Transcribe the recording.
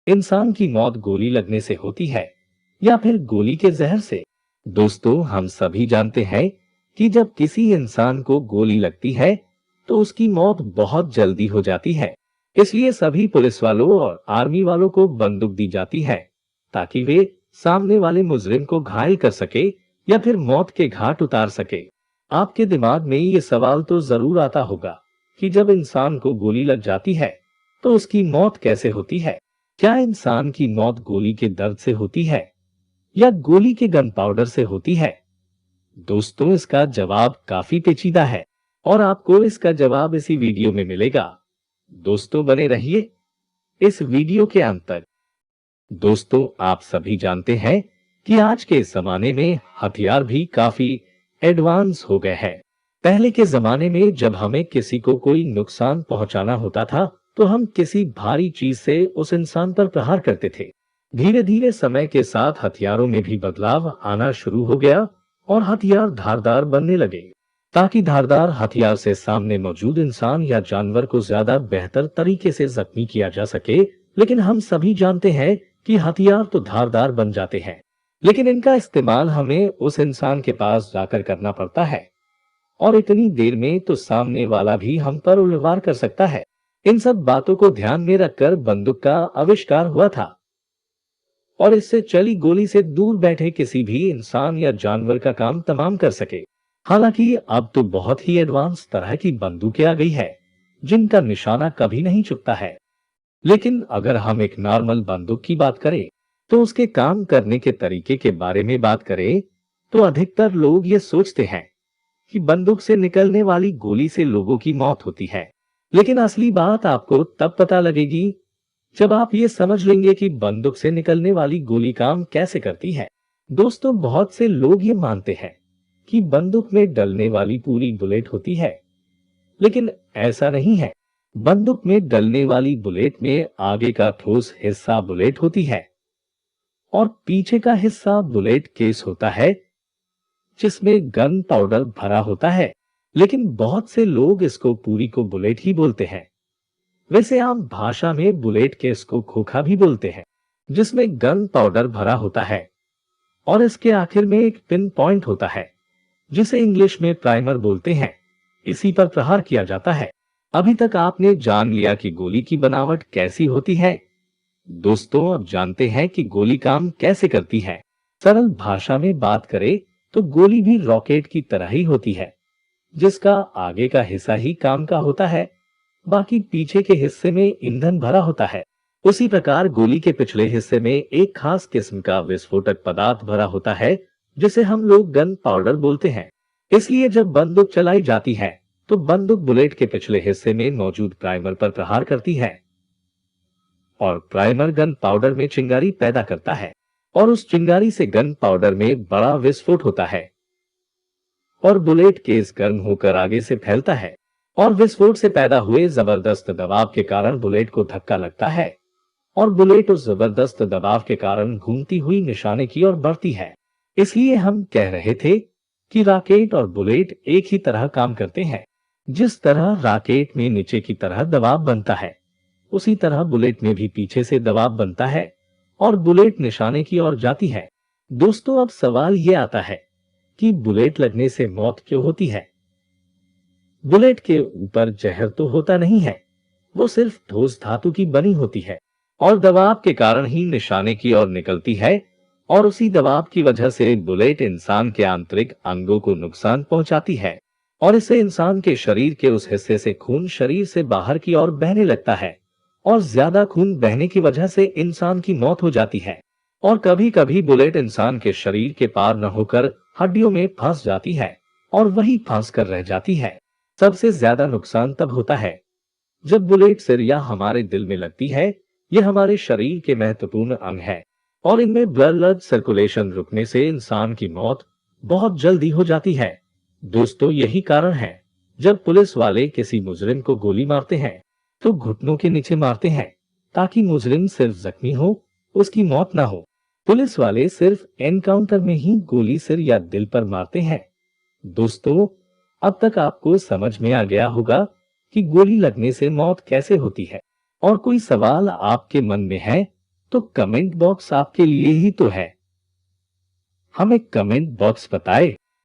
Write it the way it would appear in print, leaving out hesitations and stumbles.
इंसान की मौत गोली लगने से होती है या फिर गोली के जहर से? दोस्तों, हम सभी जानते हैं कि जब किसी इंसान को गोली लगती है तो उसकी मौत बहुत जल्दी हो जाती है। इसलिए सभी पुलिस वालों और आर्मी वालों को बंदूक दी जाती है ताकि वे सामने वाले मुजरिम को घायल कर सके या फिर मौत के घाट उतार सके। आपके दिमाग में ये सवाल तो जरूर आता होगा कि जब इंसान को गोली लग जाती है तो उसकी मौत कैसे होती है? क्या इंसान की मौत गोली के दर्द से होती है या गोली के गन पाउडर से होती है? दोस्तों, इसका जवाब काफी पेचीदा है और आपको इसका जवाब इसी वीडियो में मिलेगा। दोस्तों, बने रहिए इस वीडियो के अंत तक। दोस्तों, आप सभी जानते हैं कि आज के जमाने में हथियार भी काफी एडवांस हो गए हैं। पहले के जमाने में जब हमें किसी को कोई नुकसान पहुंचाना होता था तो हम किसी भारी चीज से उस इंसान पर प्रहार करते थे। धीरे धीरे समय के साथ हथियारों में भी बदलाव आना शुरू हो गया और हथियार धारदार बनने लगे ताकि धारदार हथियार से सामने मौजूद इंसान या जानवर को ज्यादा बेहतर तरीके से जख्मी किया जा सके। लेकिन हम सभी जानते हैं कि हथियार तो धारदार बन जाते हैं, लेकिन इनका इस्तेमाल हमें उस इंसान के पास जाकर करना पड़ता है और इतनी देर में तो सामने वाला भी हम पर उल्लवार कर सकता है। इन सब बातों को ध्यान में रखकर बंदूक का आविष्कार हुआ था और इससे चली गोली से दूर बैठे किसी भी इंसान या जानवर का काम तमाम कर सके। हालांकि अब तो बहुत ही एडवांस तरह की बंदूकें आ गई है जिनका निशाना कभी नहीं चुकता है। लेकिन अगर हम एक नॉर्मल बंदूक की बात करें तो उसके काम करने के तरीके के बारे में बात करें तो अधिकतर लोग ये सोचते हैं कि बंदूक से निकलने वाली गोली से लोगों की मौत होती है। लेकिन असली बात आपको तब पता लगेगी जब आप ये समझ लेंगे कि बंदूक से निकलने वाली गोली काम कैसे करती है। दोस्तों, बहुत से लोग ये मानते हैं कि बंदूक में डलने वाली पूरी बुलेट होती है, लेकिन ऐसा नहीं है। बंदूक में डलने वाली बुलेट में आगे का ठोस हिस्सा बुलेट होती है और पीछे का हिस्सा बुलेट केस होता है जिसमें गन पाउडर भरा होता है। लेकिन बहुत से लोग इसको पूरी को बुलेट ही बोलते हैं। वैसे आम भाषा में बुलेट केस को खोखा भी बोलते हैं जिसमें गन पाउडर भरा होता है और इसके आखिर में एक पिन पॉइंट होता है जिसे इंग्लिश में प्राइमर बोलते हैं। इसी पर प्रहार किया जाता है। अभी तक आपने जान लिया कि गोली की बनावट कैसी होती है। दोस्तों, अब जानते हैं कि गोली काम कैसे करती है। सरल भाषा में बात करें तो गोली भी रॉकेट की तरह ही होती है जिसका आगे का हिस्सा ही काम का होता है, बाकी पीछे के हिस्से में ईंधन भरा होता है। उसी प्रकार गोली के पिछले हिस्से में एक खास किस्म का विस्फोटक पदार्थ भरा होता है जिसे हम लोग गन पाउडर बोलते हैं। इसलिए जब बंदूक चलाई जाती है तो बंदूक बुलेट के पिछले हिस्से में मौजूद प्राइमर पर प्रहार करती है और प्राइमर गन पाउडर में चिंगारी पैदा करता है और उस चिंगारी से गन पाउडर में बड़ा विस्फोट होता है और बुलेट केस गर्म होकर आगे से फैलता है और विस्फोट से पैदा हुए जबरदस्त दबाव के कारण बुलेट को धक्का लगता है और बुलेट उस जबरदस्त दबाव के कारण घूमती हुई निशाने की ओर बढ़ती है। इसलिए हम कह रहे थे कि रॉकेट और बुलेट एक ही तरह काम करते हैं। जिस तरह रॉकेट में नीचे की तरह दबाव बनता है उसी तरह बुलेट में भी पीछे से दबाव बनता है और बुलेट निशाने की ओर जाती है। दोस्तों, अब सवाल ये आता है कि बुलेट लगने से मौत क्यों होती है? बुलेट के ऊपर जहर तो होता नहीं है, वो सिर्फ ठोस धातु की बनी होती है और दबाव के कारण ही निशाने की ओर निकलती है और उसी दबाव की वजह से बुलेट इंसान के आंतरिक अंगों को नुकसान पहुंचाती है और इससे इंसान के शरीर के उस हिस्से से खून शरीर से बाहर की ओर बहने लगता है और ज्यादा खून बहने की वजह से इंसान की मौत हो जाती है। और कभी कभी बुलेट इंसान के शरीर के पार न होकर हड्डियों में फंस जाती है और वही फंस कर रह जाती है। सबसे ज्यादा नुकसान तब होता है जब बुलेट सिर या हमारे दिल में लगती है। यह हमारे शरीर के महत्वपूर्ण अंग है और इनमें ब्लड सर्कुलेशन रुकने से इंसान की मौत बहुत जल्दी हो जाती है। दोस्तों, यही कारण है जब पुलिस वाले किसी मुजरिम को गोली मारते हैं तो घुटनों के नीचे मारते हैं ताकि मुजरिम सिर्फ जख्मी हो, उसकी मौत ना हो। पुलिस वाले सिर्फ एनकाउंटर में ही गोली सिर या दिल पर मारते हैं। दोस्तों, अब तक आपको समझ में आ गया होगा कि गोली लगने से मौत कैसे होती है। और कोई सवाल आपके मन में है तो कमेंट बॉक्स आपके लिए ही तो है। हमें कमेंट बॉक्स बताएं